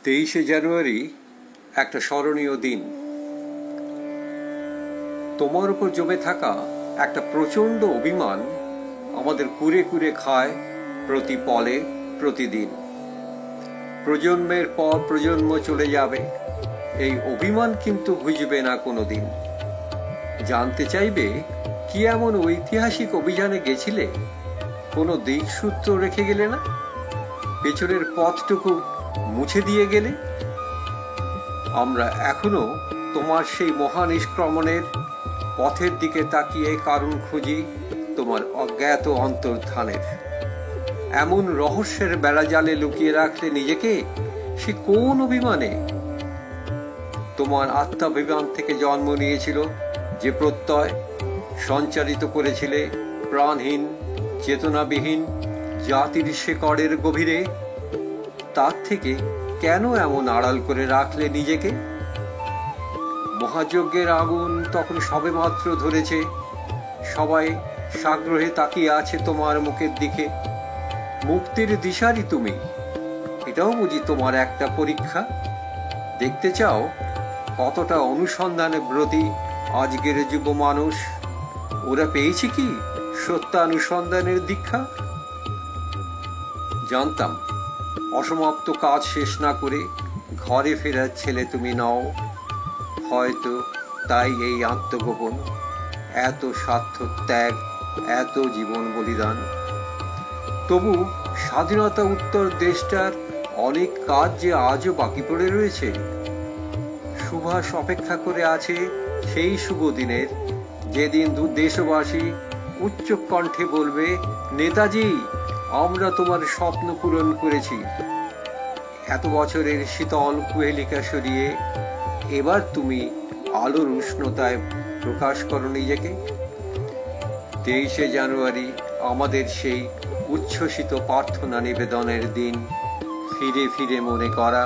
23শে জানুয়ারি একটা স্মরণীয় দিন। তোমার উপর জমে থাকা একটা প্রচণ্ড অভিমান আমাদের কুরে কুরে খায় প্রতি পলে প্রতিদিন। প্রজন্মের পর প্রজন্ম চলে যাবে, এই অভিমান কিন্তু ঘুচবে না কোনোদিন। জানতে চাইবে কি এমন ঐতিহাসিক অভিযানে গেছিলে, কোনো দিকসূত্র রেখে গেলে না, পেছনের পথটুকু মুছে দিয়ে গেলে। আমরা এখনো তোমার সেই মহানিষ্ক্রমণের পথের দিকে তাকিয়ে কারণ খুঁজি তোমার অজ্ঞাত অন্তর্ধানের। এমন রহস্যের বেড়াজালে লুকিয়ে রাখলে নিজেকে, সে কোন অভিমানে? তোমার আত্মাভিমান থেকে জন্ম নিয়েছিল যে প্রত্যয়, সঞ্চারিত করেছিলে প্রাণহীন চেতনাবিহীন জাতির শেকড়ের গভীরে, তার থেকে কেন এমন আড়াল করে রাখলে নিজেকে? মহাযজ্ঞের আগুন তখন সবেমাত্র ধরেছে, সবাই সাগ্রহে তাকিয়ে আছে তোমার মুখের দিকে। মুক্তির দিশারি তুমি, এটাও বুঝি তোমার একটা পরীক্ষা? দেখতে চাও কতটা অনুসন্ধানে ব্রতী আজকের যুব মানুষ, ওরা পেয়েছে কি সত্যানুসন্ধানের দীক্ষা? জানতাম অসমাপ্ত কাজ শেষ না করে ঘরে ফেরার ছেলে তুমি নও, হয়তো তাই এই আত্মগোপন, এত স্বার্থ ত্যাগ, এত জীবন বলিদান। তবু স্বাধীনতা উত্তর দেশটার অনেক কাজ যে আজও বাকি পড়ে রয়েছে। সুভাষ অপেক্ষা করে আছে সেই শুভ দিনের, যেদিন দেশবাসী উচ্চ কণ্ঠে বলবে, নেতাজি, আমরা তোমার স্বপ্ন পূরণ করেছি। এত বছরের শীতল কুহেলিকা সরিয়ে এবার তুমি আলোর উষ্ণতায় প্রকাশ করো নিজেকে। 23শে জানুয়ারি আমাদের সেই উচ্ছ্বসিত প্রার্থনা নিবেদনের দিন। ফিরে ফিরে মনে করা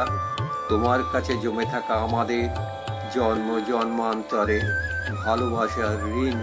তোমার কাছে জমে থাকা আমাদের জন্ম জন্মান্তরে ভালোবাসার ঋণ।